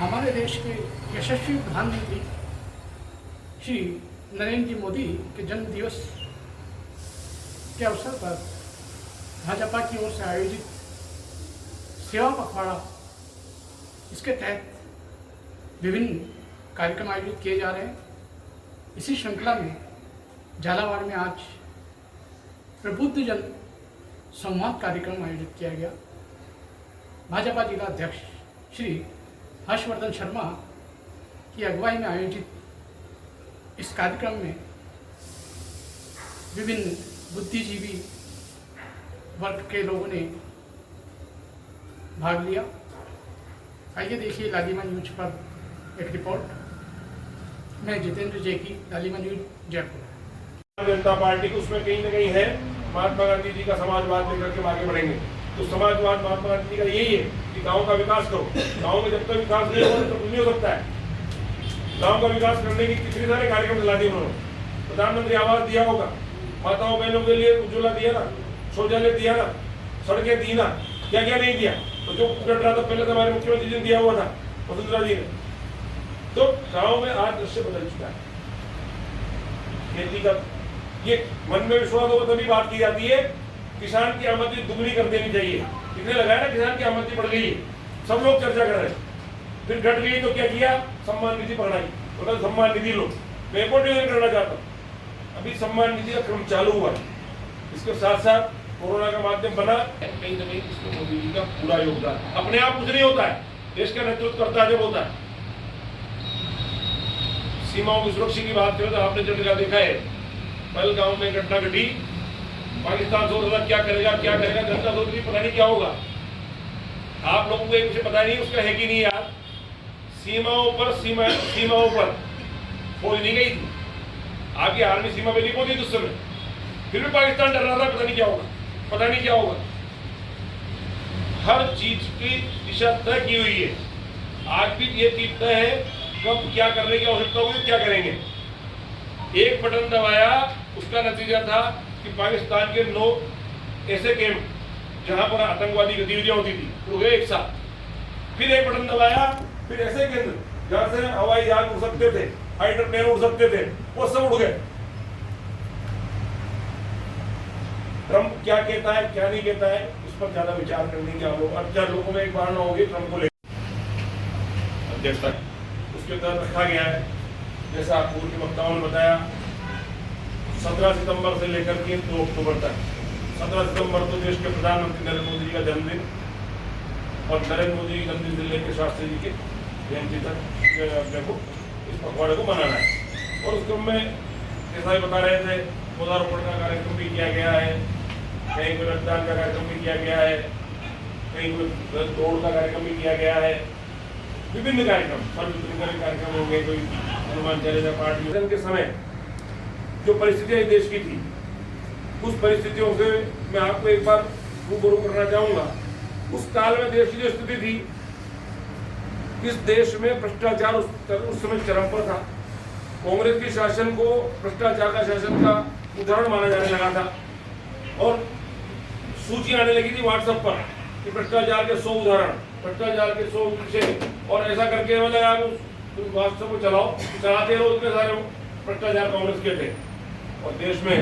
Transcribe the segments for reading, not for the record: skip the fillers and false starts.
हमारे देश के यशस्वी प्रधानमंत्री श्री नरेंद्र जी मोदी के जन्म दिवस के अवसर पर भाजपा की ओर से आयोजित सेवा पखवाड़ा, इसके तहत विभिन्न कार्यक्रम आयोजित किए जा रहे हैं। इसी श्रृंखला में झालावाड़ में आज प्रबुद्ध जन संवाद कार्यक्रम आयोजित किया गया। भाजपा जिला अध्यक्ष श्री हर्षवर्धन शर्मा की अगुवाई में आयोजित इस कार्यक्रम में विभिन्न बुद्धिजीवी वर्ग के लोगों ने भाग लिया। आइए देखिए लालिमा न्यूज पर एक रिपोर्ट। मैं जितेंद्र जेकी, लालिमा न्यूज, जयपुर। जनता पार्टी को उसमें कहीं न कहीं है महात्मा गांधी जी का समाजवाद लेकर के आगे बढ़ेंगे। तो समाजवाद महात्मा गांधी जी का यही है कि गांव का विकास करो। गांव में जब तक विकास नहीं होगा तो कुछ नहीं हो सकता है। गांव का विकास करने की कितने सारे कार्यक्रम चला दिए उन्होंने। प्रधानमंत्री आवास दिया होगा, माताओं बहनों के लिए उज्ज्वला दिया ना, शौचालय दिया ना, सड़कें दी ना, क्या क्या नहीं दिया। तो जो घट रहा था पहले तो हमारे मुख्यमंत्री जी ने दिया हुआ था, वसुंधरा जी ने। तो गाँव में आज दृश्य बदल चुका है। खेती का ये मन में विश्वास होगा तभी बात की जाती है। किसान की आमदनी दुगनी कर देनी चाहिए। कितने लगाया ना, किसान की आमदनी बढ़ गई है, सब लोग चर्चा कर रहे हैं। फिर घट गई तो क्या किया, सम्मान निधि पकड़ाई, तो सम्मान निधि लो। मैं एक और निवेदन करना चाहता हूँ, अभी सम्मान निधि का क्रम चालू हुआ है। इसके साथ साथ कोरोना का माध्यम बना, कहीं न कहीं इसमें मोदी जी का पूरा योगदान। अपने आप कुछ नहीं होता है, देश का नेतृत्व करता है जब होता है। सीमाओं की सुरक्षा की बात करें तो आपने जो जगह देखा है, पहलगाम में घटना घटी, पाकिस्तान सोच रहा क्या करेगा, जनता सोच रही पता नहीं क्या होगा। आप लोगों को एक पता नहीं उसका है कि नहीं यार। सीमाओं पर फौज नहीं गई थी, आपकी आर्मी सीमा पे नहीं पहुंची थी उस समय, फिर भी पाकिस्तान डर रहा था पता नहीं क्या होगा। हर चीज की दिशा तय की हुई है। आज भी ये चीज तय है कब क्या करने की आवश्यकता होगी, क्या करेंगे। एक बटन दबाया, उसका नतीजा था कि पाकिस्तान के 9 ऐसे कैंप जहां पर आतंकवादी गतिविधियां होती थी उड़ गए एक साथ। फिर एक बटन दबाया, फिर ऐसे केंद्र जहां से हवाई जहाज उड़ सकते थे, फाइटर प्लेन उड़ सकते थे, वो सब उड़ गए। ट्रंप क्या कहता है क्या नहीं कहता है, इस पर ज्यादा विचार करने की अब लोगों में एक बार न होगी ट्रंप को लेकर अध्यक्षता उसके तहत रखा गया है। जैसा पूर्व के वक्ताओं ने बताया, 17 सितंबर से लेकर के 2 अक्टूबर तक। 17 सितंबर तो देश के प्रधानमंत्री नरेंद्र मोदी जी का जन्मदिन, और नरेंद्र मोदी जी जन्मदिन से लेकर शास्त्री जी के जयंती तक अपने को इस पखवाड़े को मनाना है। और उस क्रम में जैसा ही बता रहे थे, पौधारोपण का कार्यक्रम भी किया गया है, कहीं कोई रक्तदान का कार्यक्रम भी किया गया है, कहीं कोई दौड़ का कार्यक्रम भी किया गया है। विभिन्न कार्यक्रम, सर्वजनिक कार्यक्रम हो गए, कोई हनुमान चालीसा पाठ के समय जो परिस्थितियां देश की थी, उस परिस्थितियों से मैं आपको एक बार रूबरू करना चाहूंगा। उस काल में देश की जो स्थिति थी, इस देश में भ्रष्टाचार उस समय चरम पर था। कांग्रेस के शासन को भ्रष्टाचार का शासन का उदाहरण माना जाने लगा था, और सूची आने लगी थी व्हाट्सएप पर कि भ्रष्टाचार के 100 उदाहरण, भ्रष्टाचार के 100 विषय, और ऐसा करके मतलब आप व्हाट्सएप को चलाते रहो। इतने सारे भ्रष्टाचार कांग्रेस के थे, और देश में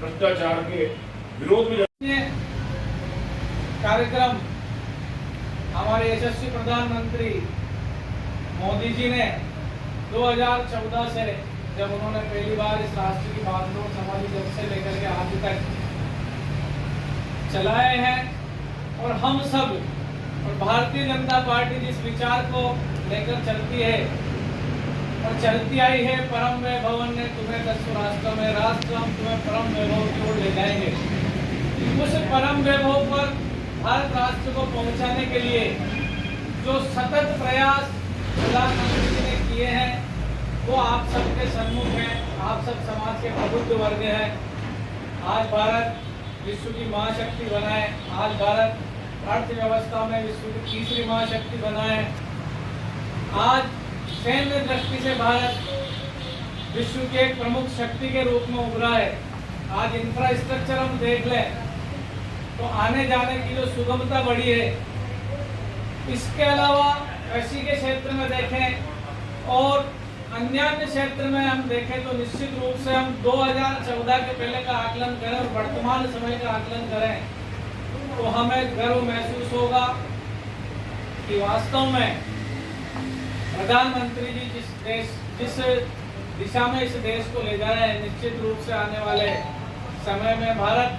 भ्रष्टाचार के विरोध में कार्यक्रम हमारे यशस्वी प्रधानमंत्री मोदी जी ने 2014 से, जब उन्होंने पहली बार इस राष्ट्र की बागडोर संभाली, जब से लेकर के आज तक चलाए हैं। और हम सब, और भारतीय जनता पार्टी जिस विचार को लेकर चलती है और चलती आई है, परम वैभव ने तुम्हें 10 राष्ट्र में, राष्ट्र हम तुम्हें परम वैभव की ओर ले जाएंगे। उस परम वैभव पर भारत राष्ट्र को पहुंचाने के लिए जो सतत प्रयास प्रधानमंत्री जी ने किए हैं, वो आप सबके सम्मुख हैं। आप सब समाज के प्रबुद्ध वर्ग हैं। आज भारत विश्व की महाशक्ति बना है। आज भारत अर्थव्यवस्था में विश्व की तीसरी महाशक्ति बना है। आज सैन्य दृष्टि से भारत विश्व के एक प्रमुख शक्ति के रूप में उभरा है। आज इंफ्रास्ट्रक्चर हम देख लें तो आने जाने की जो सुगमता बढ़ी है, इसके अलावा कृषि के क्षेत्र में देखें और अन्य क्षेत्र में हम देखें तो निश्चित रूप से हम 2014 के पहले का आकलन करें और वर्तमान समय का आकलन करें तो हमें गर्व महसूस होगा कि वास्तव में प्रधानमंत्री जी जिस दिशा में इस देश को ले जा रहे हैं, निश्चित रूप से आने वाले समय में भारत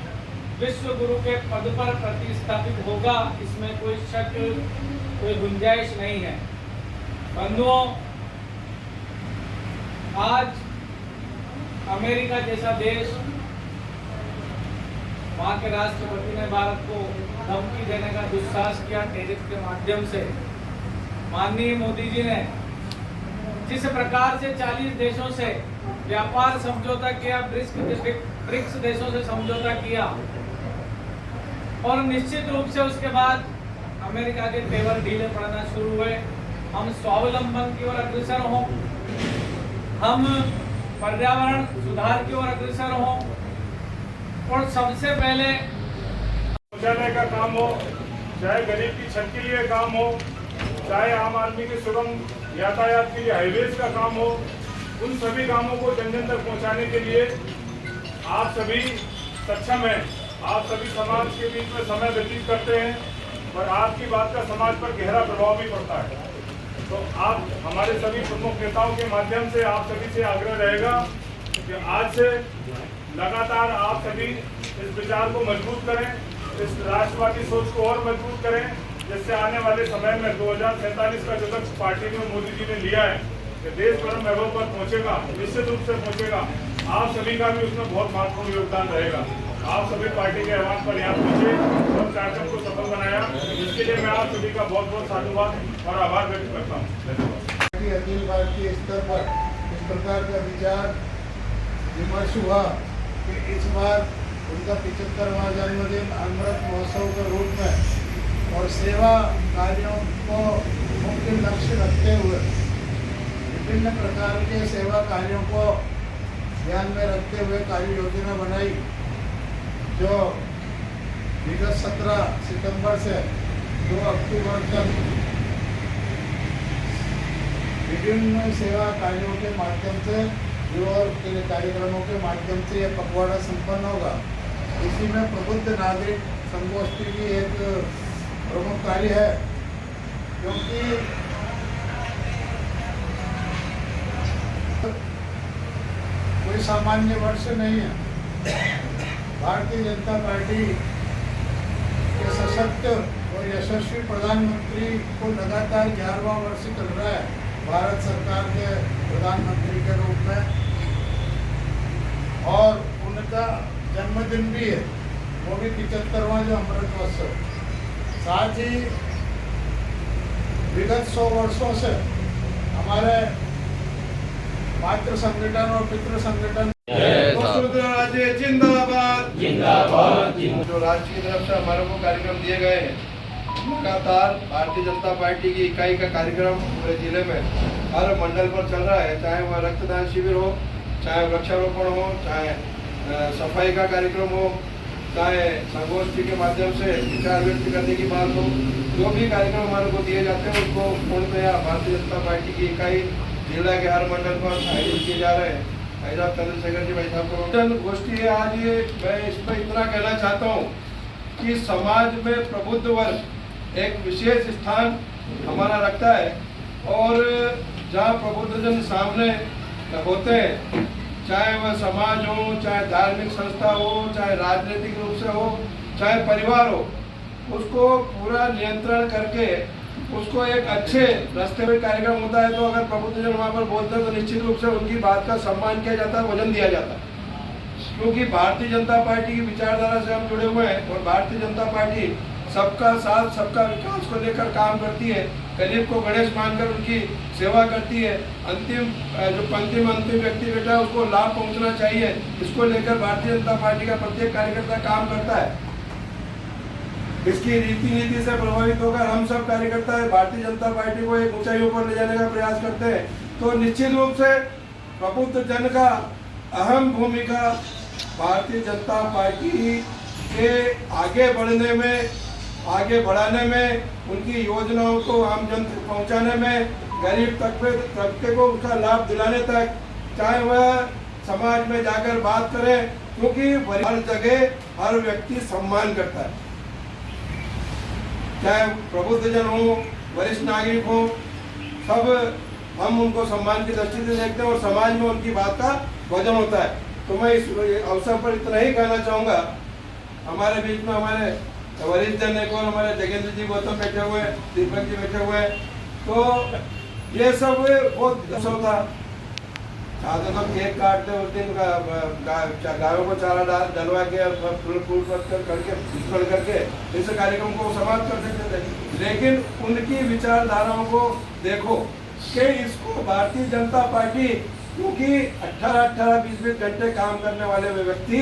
विश्व गुरु के पद पर प्रतिस्थापित होगा, इसमें कोई शक, कोई गुंजाइश नहीं है। बंधुओं, आज अमेरिका जैसा देश, वहाँ के राष्ट्रपति ने भारत को धमकी देने का दुस्साहस किया टैरिफ के माध्यम से। माननीय मोदी जी ने जिस प्रकार से 40 देशों से व्यापार समझौता किया, ब्रिक्स देशों से समझौता किया और निश्चित रूप से उसके बाद अमेरिका के तेवर ढीले पड़ना शुरू हुए। हम स्वावलंबन की ओर अग्रसर हों, हम पर्यावरण सुधार की ओर अग्रसर हों और सबसे पहले शौचालय का काम हो, चाहे गरीब की छत के लिए काम हो, चाहे आम आदमी के सुगम यातायात के लिए हाईवेज का काम हो, उन सभी कामों को जन जन तक पहुंचाने के लिए आप सभी सक्षम हैं। आप सभी समाज के बीच में समय व्यतीत करते हैं और आपकी बात का समाज पर गहरा प्रभाव भी पड़ता है। तो आप हमारे सभी प्रमुख नेताओं के माध्यम से आप सभी से आग्रह रहेगा कि आज से लगातार आप सभी इस विचार को मजबूत करें, इस राष्ट्रवादी सोच को और मजबूत करें, जिससे आने वाले समय में 2047 का जो लक्ष्य पार्टी ने मोदी जी ने लिया है कि देश परम वैभव पर पहुंचेगा, निश्चित रूप से पहुंचेगा। आप सभी का भी उसमें बहुत महत्वपूर्ण योगदान रहेगा। आप सभी पार्टी के आह्वान पर यहाँ पहुंचे और कार्यक्रम को सफल बनाया, इसके लिए मैं आप सभी का बहुत बहुत साधुवाद और आभार व्यक्त करता हूँ। धन्यवाद। अखिल भारतीय स्तर पर इस प्रकार का विचार विमर्श हुआ कि इस बार उनका 75वां जन्मदिन अमृत महोत्सव के रूप में और सेवा कार्यों को मुख्य लक्ष्य रखते हुए विभिन्न प्रकार के सेवा कार्यों को ध्यान में रखते हुए कार्य योजना बनाई, जो विगत 17 सितंबर से 2 अक्टूबर तक विभिन्न सेवा कार्यों के माध्यम से और कार्यक्रमों के माध्यम से यह पखवाड़ा संपन्न होगा। इसी में प्रबुद्ध नागरिक संगोष्ठी की एक प्रमुख कार्य है, क्योंकि कोई सामान्य वर्ष नहीं है। भारतीय जनता पार्टी के सशक्त और यशस्वी प्रधानमंत्री को लगातार 11वां वर्ष चल रहा है भारत सरकार के प्रधानमंत्री के रूप में, और उनका जन्मदिन भी है, वो भी 75वां जो अमृत महोत्सव। साथ ही विगत 100 वर्षों से हमारे मातृ संगठन और पितृ संगठन राज्य जिंदाबाद जिंदाबाद। जो राज्य की तरफ से हमारे को कार्यक्रम दिए गए हैं, लगातार भारतीय जनता पार्टी की इकाई का कार्यक्रम पूरे जिले में हर मंडल पर चल रहा है। चाहे वह रक्तदान शिविर हो, चाहे वृक्षारोपण हो, चाहे सफाई का कार्यक्रम हो, चाहे संगोष्ठी के माध्यम से विचार व्यक्त करने की बात हो, जो भी कार्यक्रम हमारे को दिए जाते हैं उसको पूर्णतया भारतीय जनता पार्टी की इकाई जिला के हर मंडल पर आयोजित किए जा रहे हैं। साहब चंद्रशेखर जी भाई साहब को गोष्ठी है आज ये। मैं इसमें इतना कहना चाहता हूँ कि समाज में प्रबुद्ध वर्ग एक विशेष स्थान हमारा रखता है, और जहाँ प्रबुद्धजन सामने होते हैं, चाहे वह समाज हो, चाहे धार्मिक संस्था हो, चाहे राजनीतिक रूप से हो, चाहे परिवार हो, उसको पूरा नियंत्रण करके उसको एक अच्छे रास्ते में कार्यक्रम होता है। तो अगर प्रबुद्धजन वहाँ पर बोलते हैं तो निश्चित रूप से उनकी बात का सम्मान किया जाता है, वजन दिया जाता है, क्योंकि भारतीय जनता पार्टी की विचारधारा से हम जुड़े हुए हैं और भारतीय जनता पार्टी सबका साथ सबका विकास को लेकर काम करती है। गरीब को गणेश मानकर उनकी सेवा करती है। जो पंक्ति में अंतिम व्यक्ति बैठा है उसको लाभ पहुंचना चाहिए, इसको लेकर भारतीय जनता पार्टी का प्रत्येक कार्यकर्ता काम करता है। इसकी रीति नीति से प्रभावित होकर हम सब कार्यकर्ता भारतीय जनता पार्टी को एक ऊंचाइयों पर ले जाने का प्रयास करते हैं। तो निश्चित रूप से प्रबुद्ध जन का अहम भूमिका भारतीय जनता पार्टी के आगे बढ़ने में आगे बढ़ाने में, उनकी योजनाओं को आम जन तक पहुंचाने में, गरीब तबके को उसका लाभ दिलाने तक, चाहे वह समाज में जाकर बात करें, क्योंकि हर जगह हर व्यक्ति सम्मान करता है, चाहे प्रबुद्धजन हो, वरिष्ठ नागरिक हो, सब हम उनको सम्मान की दृष्टि से देखते हैं और समाज में उनकी बात का वजन होता है। तो मैं इस अवसर पर इतना ही कहना चाहूँगा, हमारे बीच में हमारे वरिष्ठ जन एक और हमारे जगेंद्र जी गौतम बैठे हुए हैं, दीपक जी बैठे हुए हैं, तो ये सब बहुत अवसर था। चाहते तो केक काटते उस दिन गायों को चारा डलवा के फूल करके इस कार्यक्रम को समाप्त कर सकते थे, लेकिन उनकी विचारधाराओं को देखो कि इसको भारतीय जनता पार्टी, क्योंकि 18-18, 20-20 घंटे काम करने वाले वे व्यक्ति,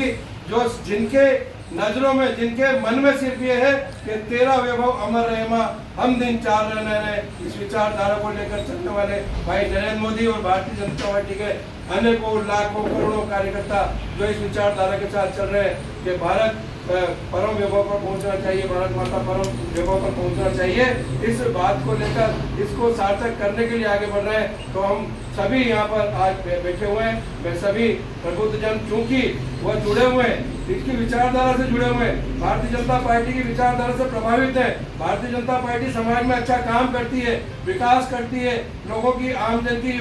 जो जिनके नजरों में, जिनके मन में सिर्फ ये है कि तेरा वैभव अमर रहेगा, हम दिन 4 रहने रहे, इस विचारधारा को लेकर चलने वाले भाई नरेंद्र मोदी और भारतीय जनता पार्टी के अनेकों लाखों करोड़ों कार्यकर्ता जो इस विचारधारा के साथ चल रहे हैं कि भारत परम वैभव पर पहुंचना चाहिए, भारत माता परम वैभव पर पहुंचना चाहिए, इस बात को लेकर इसको सार्थक करने के लिए आगे बढ़ रहे हैं। तो हम सभी यहाँ पर आज बैठे हुए हैं, मैं सभी प्रबुद्धजन, चूंकि वह जुड़े हुए हैं, इसकी विचारधारा से जुड़े हुए हैं, भारतीय जनता पार्टी की विचारधारा से प्रभावित है, भारतीय जनता पार्टी समाज में अच्छा काम करती है, विकास करती है, लोगों की आमदन की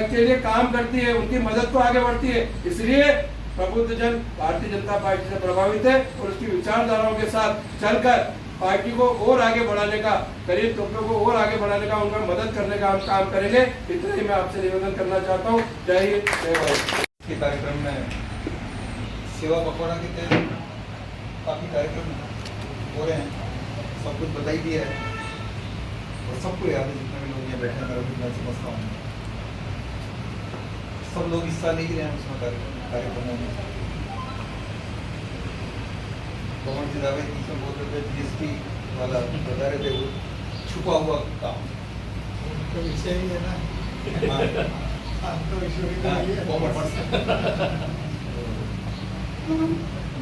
के लिए काम करती है, उनकी मदद को आगे बढ़ती है, इसलिए प्रबुद्धजन भारतीय जनता पार्टी से प्रभावित है और उसकी विचारधाराओं के साथ चलकर पार्टी को और आगे बढ़ाने का, गरीब तबके को और आगे बढ़ाने का, उनका मदद करने का हम काम करेंगे। इतना ही मैं आपसे निवेदन करना चाहता हूँ। जय हिंद, जय भारत। के कार्यक्रम में सेवा पखवाड़ा के तहत काफ़ी कार्यक्रम हो रहे हैं, सब कुछ बताई दिया है और सबको याद है, जितने भी लोग यहाँ बैठे हैं, मैं समझता हूँ सब लोग हिस्सा नहीं रहे हैं उसमें कार्यक्रमों में। पवन जी दावे जिसमें बोल रहे थे GST वाला बता रहे थे, वो छुपा हुआ काम तो विषय ही है ना, तो विषय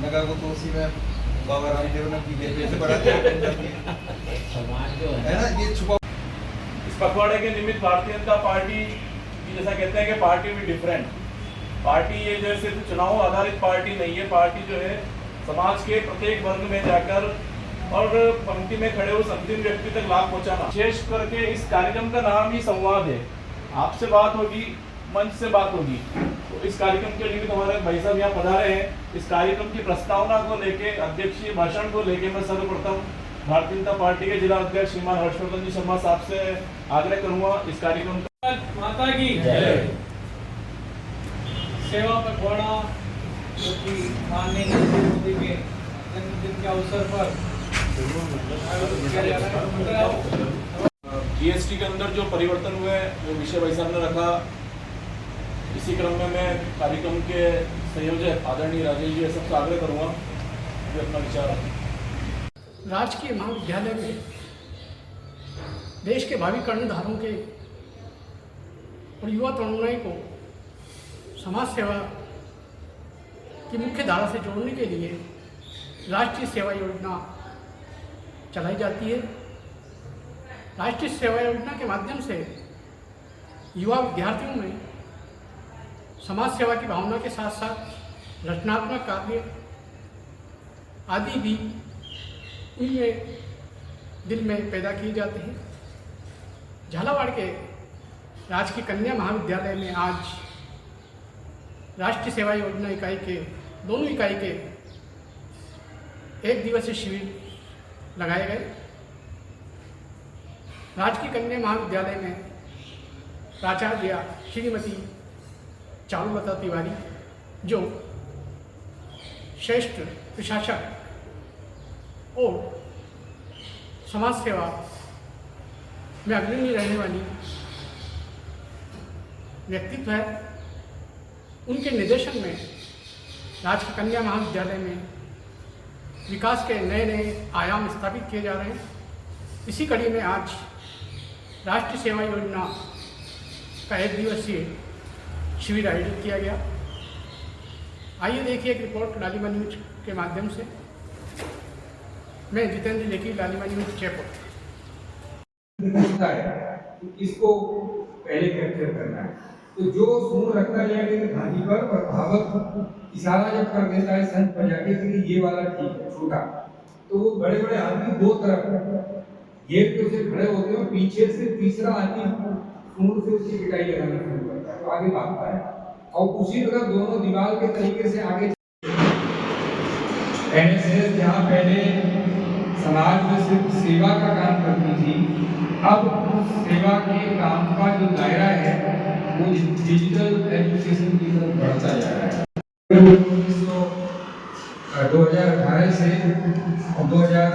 नगा को तो उसी में बाबा रामदेव ने बीजेपी से बढ़ा दिया है ना, ये छुपा। इस पखवाड़े के निमित्त भारतीय जनता पार्टी की, जैसा कहते हैं कि पार्टी भी डिफरेंट पार्टी, ये जो सिर्फ चुनाव आधारित पार्टी नहीं है, पार्टी जो है समाज के प्रत्येक वर्ग में जाकर और पंक्ति में खड़े उस अंतिम व्यक्ति तक लाभ पहुंचाना। विशेष करके इस कार्यक्रम का नाम ही संवाद है, आपसे बात होगी, मंच से बात होगी। तो इस कार्यक्रम के लिए हमारे भाई साहब यहाँ पधारे हैं। इस कार्यक्रम की प्रस्तावना को लेके, अध्यक्षीय भाषण को लेके मैं सर्वप्रथम भारतीय जनता पार्टी के जिला अध्यक्ष श्रीमान हर्षवर्धन जी शर्मा साहब से आग्रह करूंगा इस कार्यक्रम का। माता की जय। सेवा पखवाड़ा जो कि माननीय नरेंद्र मोदी के जन्मदिन के अवसर पर आयोजित किया जा रहा है। GST के अंदर जो परिवर्तन हुए वो विषय भाई साहब ने रखा, इसी क्रम में मैं कार्यक्रम के संयोजक आदरणीय राजेश जी सबसे आग्रह करूंगा कि अपना विचार। राजकीय महाविद्यालय में देश के भावी कर्णधारों के और युवा तरुणाई को समाज सेवा की मुख्य धारा से जोड़ने के लिए राष्ट्रीय सेवा योजना चलाई जाती है। राष्ट्रीय सेवा योजना के माध्यम से युवा विद्यार्थियों में समाज सेवा की भावना के साथ साथ रचनात्मक कार्य आदि भी उनमें दिल में पैदा किए जाते हैं। झालावाड़ के राजकीय कन्या महाविद्यालय में आज राष्ट्रीय सेवा योजना इकाई के दोनों इकाई के 1 दिवसीय शिविर लगाए गए। राजकीय कन्या महाविद्यालय में प्राचार्य श्रीमती चारुलता तिवारी, जो श्रेष्ठ प्रशासक और समाज सेवा में अग्रणी रहने वाली व्यक्तित्व है, उनके निर्देशन में राजकीय कन्या महाविद्यालय में विकास के नए नए आयाम स्थापित किए जा रहे हैं। इसी कड़ी में आज राष्ट्रीय सेवा योजना का 1 दिवसीय शिविर आयोजित किया गया। आइए देखिए एक रिपोर्ट लालिमा न्यूज के माध्यम से। मैं जितेंद्र लेखी, लालिमा न्यूज जयपुर। होता है तो इसको पहले कैप्चर करना है। तो जो सूर रखता जाएगा घाटी पर और भावक इशारा जब कर देता है संत बजाके कि ये वाला ठीक है छोटा, तो वो बड़े बड़े आदमी दो तरफ घेर के उसे खड़े होते हैं और पीछे से तीसरा आदमी सूर से उसकी पिटाई लगाना शुरू करता है, तो आगे भागता है और उसी तरह दोनों दीवार के तरीके से आगे। एनएसएस जहाँ पहले समाज में सिर्फ सेवा का काम करती थी, अब सेवा के काम का जो दायरा है वो डिजिटल एजुकेशन की तरफ बढ़ता जा रहा है। 2018 से 2000